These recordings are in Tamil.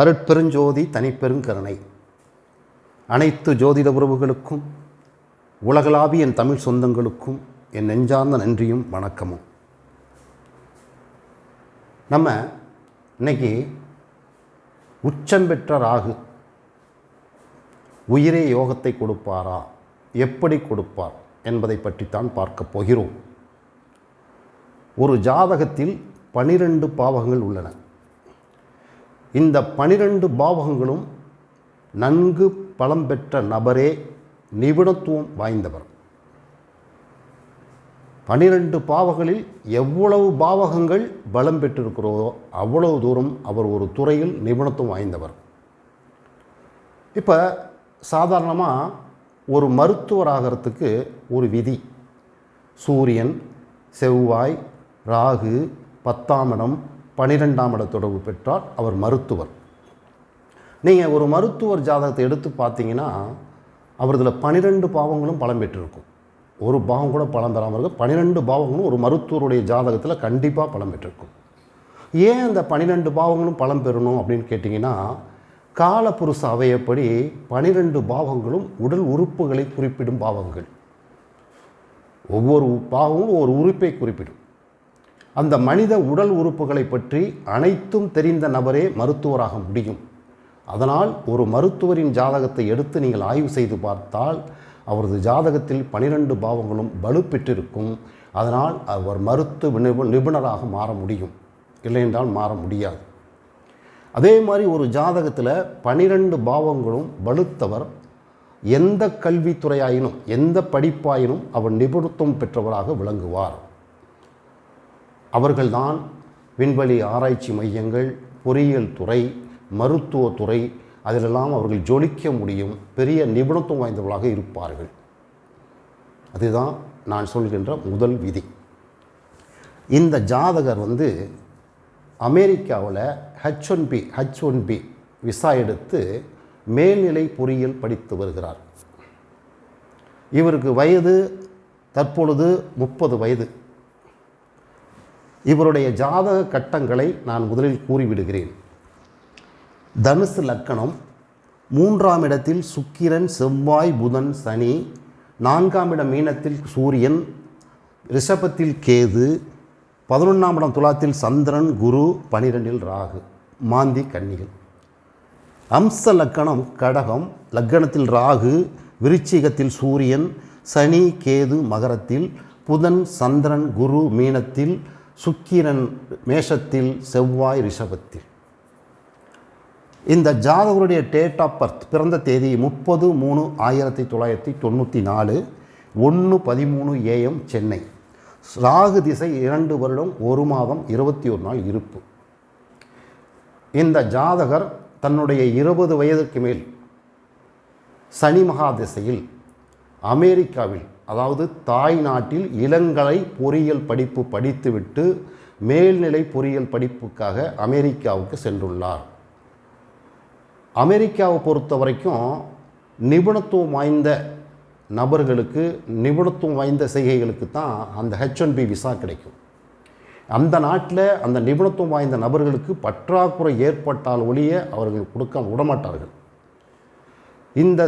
அருட்பெருஞ்சோதி தனிப்பெருங்கருணை. அனைத்து ஜோதிட உறவுகளுக்கும் உலகளாவிய என் தமிழ் சொந்தங்களுக்கும் என் நெஞ்சார்ந்த நன்றியும் வணக்கமும். நம்ம இன்னைக்கு உச்சம் பெற்ற ராகு உயிரே யோகத்தை கொடுப்பாரா, எப்படி கொடுப்பார் என்பதை பற்றித்தான் பார்க்க போகிறோம். ஒரு ஜாதகத்தில் 12 பாவகங்கள் உள்ளன. இந்த 12 பாவகங்களும் நன்கு பலம் பெற்ற நபரே நிபுணத்துவம் வாய்ந்தவர். 12 பாவங்களில் எவ்வளவு பாவகங்கள் பலம் பெற்றிருக்கிறதோ அவ்வளவு தூரம் அவர் ஒரு துறையில் நிபுணத்துவம் வாய்ந்தவர். இப்போ சாதாரணமாக ஒரு மருத்துவராகிறதுக்கு ஒரு விதி. சூரியன், செவ்வாய், ராகு 10ஆம் இடம் 12ஆம் இட தொடர்பு பெற்றால் அவர் மருத்துவர். நீங்கள் ஒரு மருத்துவர் ஜாதகத்தை எடுத்து பார்த்தீங்கன்னா அவரதில் 12 பாவங்களும் பலம் பெற்றிருக்கும். ஒரு பாவம் கூட பலம் பெறாமல் இருக்கும். 12 பாவங்களும் ஒரு மருத்துவருடைய ஜாதகத்தில் கண்டிப்பாக பலம் பெற்றிருக்கும். ஏன் அந்த 12 பாவங்களும் பலம் பெறணும் அப்படின்னு கேட்டிங்கன்னா, காலபுருஷ அவையப்படி 12 பாவங்களும் உடல் உறுப்புகளை குறிப்பிடும் பாவங்கள். ஒவ்வொரு பாவமும் ஒரு உறுப்பை குறிப்பிடும். அந்த மனித உடல் உறுப்புகளை பற்றி அனைத்தும் தெரிந்த நபரே மருத்துவராக முடியும். அதனால் ஒரு மருத்துவரின் ஜாதகத்தை எடுத்து நீங்கள் ஆய்வு செய்து பார்த்தால் அவரது ஜாதகத்தில் 12 பாவங்களும் வலுப்பெற்றிருக்கும். அதனால் அவர் மருத்துவ நிபுணராக மாற முடியும், இல்லை என்றால் மாற முடியாது. அதே மாதிரி ஒரு ஜாதகத்தில் 12 பாவங்களும் வலுத்தவர் எந்த கல்வித்துறையாயினும் எந்த படிப்பாயினும் அவர் நிபுணத்துவம் பெற்றவராக விளங்குவார். அவர்கள்தான் விண்வெளி ஆராய்ச்சி மையங்கள், பொறியியல் துறை, மருத்துவத்துறை, அதிலெல்லாம் அவர்கள் ஜொலிக்க முடியும். பெரிய நிபுணத்துவம் வாய்ந்தவர்களாக இருப்பார்கள். அதுதான் நான் சொல்கின்ற முதல் விதி. இந்த ஜாதகர் அமெரிக்காவில் H1B விசா எடுத்து மேல்நிலை பொறியியல் படித்து வருகிறார். இவருக்கு வயது தற்பொழுது 30 வயது. இவருடைய ஜாதக கட்டங்களை நான் முதலில் கூறிவிடுகிறேன். தனுசு லக்கணம், 3ஆம் இடத்தில் சுக்கிரன், செவ்வாய், புதன், சனி, 4ஆம் இடம் மீனத்தில் சூரியன், ரிஷபத்தில் கேது, 11ஆம் இடம் துலாத்தில் சந்திரன், குரு, 12இல் ராகு, மாந்தி கன்னிகள். அம்ச லக்கணம் கடகம், லக்கணத்தில் ராகு, விருச்சிகத்தில் சூரியன், சனி, கேது மகரத்தில், புதன், சந்திரன், குரு மீனத்தில், சுக்கிரன் மேஷத்தில், செவ்வாய் ரிஷபத்தில். இந்த ஜாதகருடைய டேட் ஆஃப் பர்த் பிறந்த தேதி 30/3/1994 1:13 AM சென்னை. ராகு திசை 2 வருடம் 1 மாதம் 21 நாள் இருப்பு. இந்த ஜாதகர் தன்னுடைய 20 வயதுக்கு மேல் சனி மகா திசையில் அமெரிக்காவில், அதாவது தாய் நாட்டில் இளங்கலை பொறியியல் படிப்பு படித்துவிட்டு மேல்நிலை பொறியியல் படிப்புக்காக அமெரிக்காவுக்கு சென்றுள்ளார். அமெரிக்காவை பொறுத்த வரைக்கும் நிபுணத்துவம் வாய்ந்த நபர்களுக்கு, நிபுணத்துவம் வாய்ந்த செய்கைகளுக்கு தான் அந்த H1B விசா கிடைக்கும். அந்த நாட்டில் அந்த நிபுணத்துவம் வாய்ந்த நபர்களுக்கு பற்றாக்குறை ஏற்பட்டால் ஒழிய அவர்கள் கொடுக்க விடமாட்டார்கள். இந்த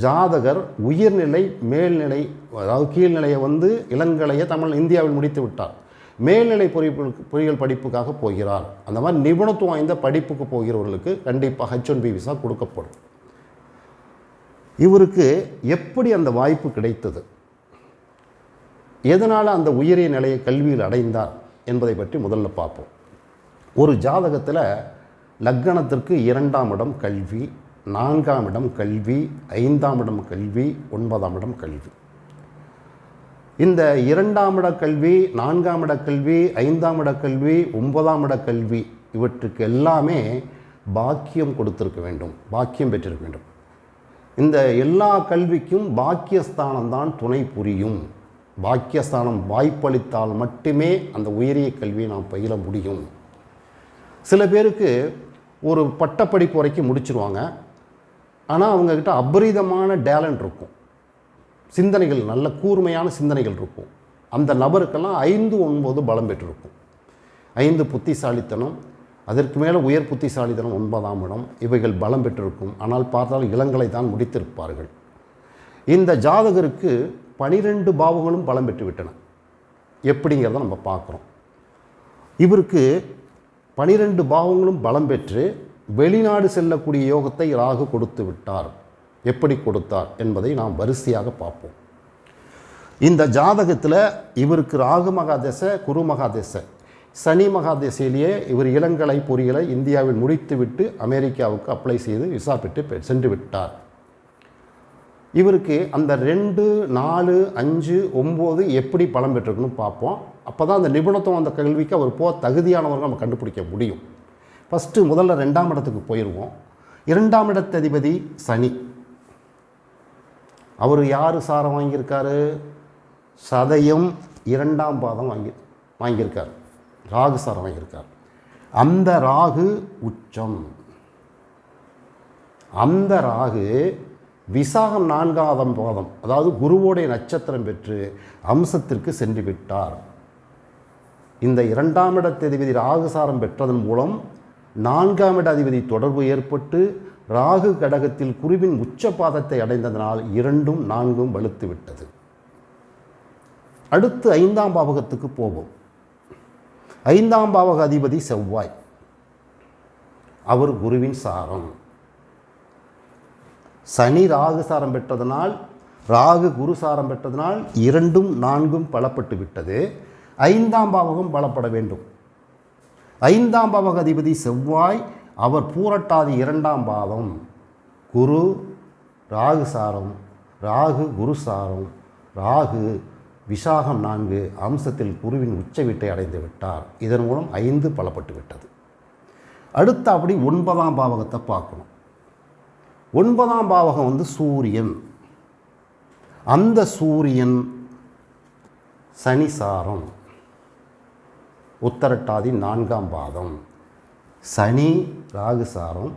ஜாதகர் உயர்நிலை, மேல்நிலை, அதாவது கீழ்நிலையை இளங்கலையை இந்தியாவில் முடித்து விட்டார். மேல்நிலை பொறியியல் படிப்புக்காக போகிறார். அந்த மாதிரி நிபுணத்துவம் வாய்ந்த படிப்புக்கு போகிறவர்களுக்கு கண்டிப்பாக H1B விசா கொடுக்கப்படும். இவருக்கு எப்படி அந்த வாய்ப்பு கிடைத்தது, எதனால் அந்த உயரிய நிலையை கல்வியில் அடைந்தார் என்பதை பற்றி முதல்ல பார்ப்போம். ஒரு ஜாதகத்தில் லக்கணத்திற்கு 2ஆம் இடம் கல்வி, 4ஆம் இடம் கல்வி, 5ஆம் இடம் கல்வி, 9ஆம் இடம் கல்வி. இந்த 2ஆம் இட கல்வி, 4ஆம் இட கல்வி, 5ஆம் இட கல்வி, 9ஆம் இட கல்வி இவற்றுக்கு எல்லாமே பாக்கியம் கொடுத்திருக்க வேண்டும், பாக்கியம் பெற்றிருக்க வேண்டும். இந்த எல்லா கல்விக்கும் பாக்கியஸ்தானம் தான் துணை புரியும். பாக்கியஸ்தானம் வாய்ப்பளித்தால் மட்டுமே அந்த உயரிய கல்வியை நாம் பயில முடியும். சில பேருக்கு ஒரு பட்டப்படிப்பு வரைக்கும் முடிச்சிருவாங்க. ஆனால் அவங்கக்கிட்ட அபரிதமான டேலண்ட் இருக்கும், சிந்தனைகள், நல்ல கூர்மையான சிந்தனைகள் இருக்கும். அந்த நபருக்கெல்லாம் 5, 9 பலம் பெற்றிருக்கும். 5 புத்திசாலித்தனம், அதற்கு மேலே உயர் புத்திசாலித்தனம் 9ஆம் இடம், இவைகள் பலம் பெற்றிருக்கும். ஆனால் பார்த்தால் இளங்கலை தான் முடித்திருப்பார்கள். இந்த ஜாதகருக்கு 12 பாவங்களும் பலம் பெற்று விட்டன. எப்படிங்கிறத நம்ம பார்க்குறோம். இவருக்கு 12 பாவங்களும் பலம் பெற்று வெளிநாடு செல்லக்கூடிய யோகத்தை ராகு கொடுத்து விட்டார். எப்படி கொடுத்தார் என்பதை நாம் வரிசையாக பார்ப்போம். இந்த ஜாதகத்தில் இவருக்கு ராகு மகாதசை, குரு மகாதசை, சனி மகாதசையிலேயே இவர் இளங்கலை பொறியியலை இந்தியாவில் முடித்துவிட்டு அமெரிக்காவுக்கு அப்ளை செய்து விசா பெற்று சென்று விட்டார். இவருக்கு அந்த 2, 4, 5, 9 எப்படி பலம் பெற்றிருக்குன்னு பார்ப்போம். அப்போ தான் அந்த நிபுணத்துவம் அந்த கல்விக்கு அவர் தகுதியானவர்கள் நம்ம கண்டுபிடிக்க முடியும். முதல்ல 2ஆம் இடத்துக்கு போயிடுவோம். 2ஆம் இடத்ததிபதி சனி. அவர் யார் சாரம் வாங்கியிருக்காரு? சதயம் 2ஆம் பாதம் வாங்கியிருக்கார். ராகு சாரம் வாங்கியிருக்கார். அந்த ராகு உச்சம். அந்த ராகு விசாகம் 4ஆம் பாதம், அதாவது குருவோடைய நட்சத்திரம் பெற்று அம்சத்திற்கு சென்று விட்டார். இந்த 2ஆம் இடத்ததிபதி ராகு சாரம் பெற்றதன் மூலம் 4ஆம் இட அதிபதி தொடர்பு ஏற்பட்டு ராகு கடகத்தில் குருவின் உச்ச பாதத்தை அடைந்ததனால் 2ம் 4ம் வலுத்து விட்டது. அடுத்து 5ஆம் பாவகத்துக்கு போவோம். 5ஆம் பாவக அதிபதி செவ்வாய். அவர் குருவின் சாரம். சனி ராகு சாரம் பெற்றதனால், ராகு குரு சாரம் பெற்றதனால் 2ம் 4ம் பலப்பட்டு விட்டது. 5ஆம் பாவகம் பலப்பட வேண்டும். 5ஆம் பாவக அதிபதி செவ்வாய். அவர் பூரட்டாதி 2ஆம் பாதம். குரு ராகு சாரம், ராகு குரு சாரம், ராகு விசாகம் 4 அம்சத்தில் குருவின் உச்ச வீட்டை அடைந்து விட்டார். இதன் மூலம் 5 பலப்பட்டு விட்டது. அடுத்து அப்படி 9ஆம் பாவகத்தை பார்க்கணும். 9ஆம் பாவகம் சூரியன். அந்த சூரியன் சனி சாரம், உத்தரட்டாதி 4ஆம் பாதம். சனி ராகு சாரம்,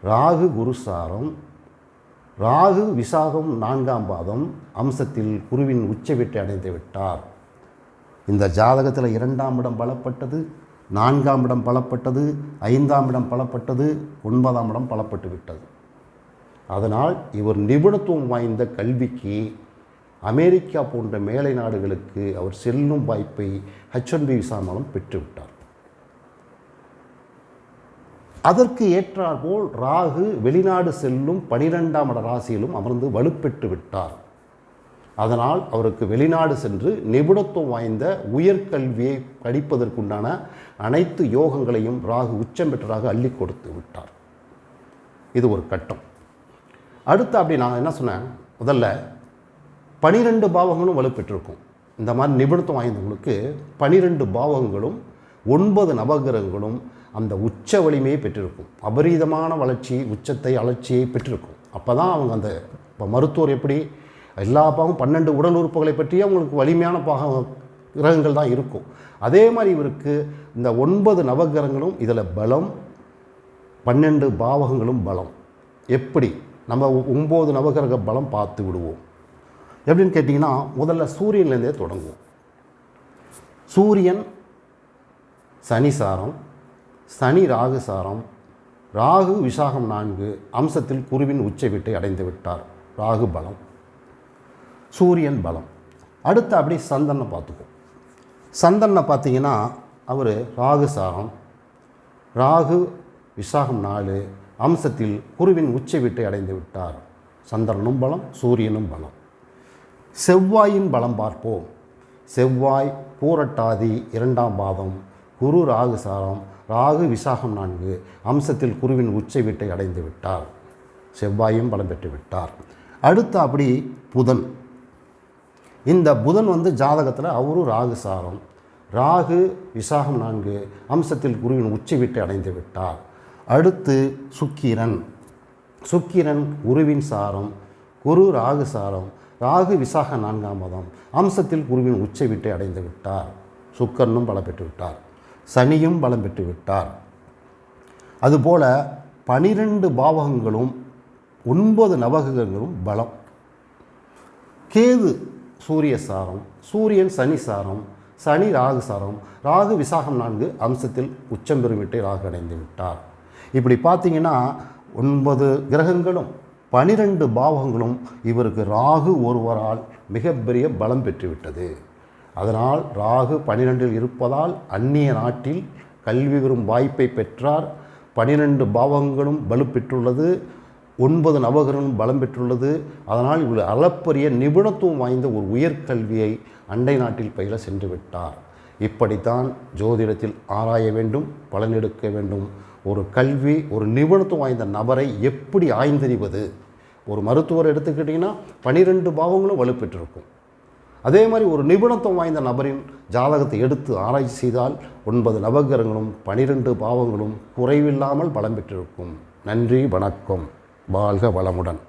ராகு குரு சாரம், ராகு விசாகம் 4ஆம் பாதம் அம்சத்தில் குருவின் உச்ச வீட்டை அடைந்து விட்டார். இந்த ஜாதகத்தில் 2ஆம் இடம் பலப்பட்டது, 4ஆம் இடம் பலப்பட்டது, 5ஆம் இடம் பலப்பட்டது, 9ஆம் இடம் பலப்பட்டு விட்டது. அதனால் இவர் நிபுணத்துவம் வாய்ந்த கல்விக்கு அமெரிக்கா போன்ற மேலை நாடுகளுக்கு அவர் செல்லும் வாய்ப்பை H1B விசா மூலம் பெற்றுவிட்டார். அதற்கு ஏற்றாற்போல் ராகு வெளிநாடு செல்லும் 12ஆம் இட ராசியிலும் அமர்ந்து வலுப்பெற்று விட்டார். அதனால் அவருக்கு வெளிநாடு சென்று நிபுணத்துவம் வாய்ந்த உயர்கல்வியை படிப்பதற்குண்டான அனைத்து யோகங்களையும் ராகு உச்சம் பெற்றதாக அள்ளி கொடுத்து விட்டார். இது ஒரு கட்டம். அடுத்து அப்படி நான் என்ன சொன்னேன், முதல்ல 12 பாவங்களும் வலுப்பெற்றிருக்கும். இந்த மாதிரி நிபுணத்துவம் வாய்ந்தவங்களுக்கு 12 பாவகங்களும் 9 நவகிரகங்களும் அந்த உச்ச வலிமையை பெற்றிருக்கும். அபரீதமான வளர்ச்சி, உச்சத்தை, அலர்ச்சியை பெற்றிருக்கும். அப்போ தான் அவங்க அந்த இப்போ மருத்துவர் எப்படி எல்லா பாகம் 12 உடல் உறுப்புகளை பற்றியே அவங்களுக்கு வலிமையான கிரகங்கள் தான் இருக்கும். அதே மாதிரி இவருக்கு இந்த 9 நவகிரகங்களும் இதில் பலம், 12 பாவகங்களும் பலம். எப்படி நம்ம 9 நவகிரக பலம் பார்த்து விடுவோம். எப்படின்னு கேட்டிங்கன்னா, முதல்ல சூரியன்லேருந்தே தொடங்குவோம். சூரியன் சனி சாரம், சனி ராகு சாரம், ராகு விசாகம் 4 அம்சத்தில் குருவின் உச்ச வீட்டை அடைந்து விட்டார். ராகு பலம், சூரியன் பலம். அடுத்து அப்படி சந்திரனை பார்த்துக்குவோம். சந்திரனை பார்த்தீங்கன்னா அவர் ராகு சாரம், ராகு விசாகம் 4 அம்சத்தில் குருவின் உச்ச வீட்டை அடைந்து விட்டார். சந்திரனும் பலம், சூரியனும் பலம். செவ்வாயின் பலம் பார்ப்போம். செவ்வாய் பூரட்டாதி 2ஆம் பாதம், குரு ராகு சாரம், ராகு விசாகம் 4 அம்சத்தில் குருவின் உச்ச வீட்டை அடைந்து விட்டார். செவ்வாயும் பலம் பெற்று விட்டார். அடுத்து அப்படி புதன். இந்த புதன் ஜாதகத்தில் அவரும் ராகு சாரம், ராகு விசாகம் 4 அம்சத்தில் குருவின் உச்ச வீட்டை அடைந்து விட்டார். அடுத்து சுக்கிரன். சுக்கிரன் குருவின் சாரம், குரு ராகு சாரம், ராகு விசாக 4ஆம் பாதம் அம்சத்தில் குருவின் உச்ச வீட்டை அடைந்து விட்டார். சுக்கிரனும் பலம் பெற்று விட்டார். சனியும் பலம் பெற்று விட்டார். அதுபோல் 12 பாவகங்களும் 9 நவகிரகங்களும் பலம். கேது சூரிய சாரம், சூரியன் சனி சாரம், சனி ராகு சாரம், ராகு விசாகம் 4 அம்சத்தில் உச்சம் பெறும் வீட்டை ராகு அடைந்து விட்டார். இப்படி பார்த்தீங்கன்னா 9 கிரகங்களும் 12 பாவகங்களும் இவருக்கு ராகு ஒருவரால் மிகப்பெரிய பலம் பெற்றுவிட்டது. அதனால் ராகு 12இல் இருப்பதால் அந்நிய நாட்டில் கல்வி பெறும் வாய்ப்பை பெற்றார். 12 பாவகங்களும் வலுப்பெற்றுள்ளது, 9 நவகிரகங்களும் பலம் பெற்றுள்ளது. அதனால் இவர் அளப்பரிய நிபுணத்துவம் வாய்ந்த ஒரு உயர்கல்வியை அண்டை நாட்டில் பயில சென்று விட்டார். இப்படித்தான் ஜோதிடத்தில் ஆராய வேண்டும், பலனெடுக்க வேண்டும். ஒரு கல்வி, ஒரு நிபுணத்துவம் வாய்ந்த நபரை எப்படி ஆய்ந்தறிவது? ஒரு மருத்துவர் எடுத்துக்கிட்டிங்கன்னா 12 பாவங்களும் வலுப்பெற்றிருக்கும். அதே மாதிரி ஒரு நிபுணத்துவம் வாய்ந்த நபரின் ஜாதகத்தை எடுத்து ஆராய்ச்சி செய்தால் 9 நவகிரகங்களும் 12 பாவங்களும் குறைவில்லாமல் பலம் பெற்றிருக்கும். நன்றி, வணக்கம், வாழ்க வளமுடன்.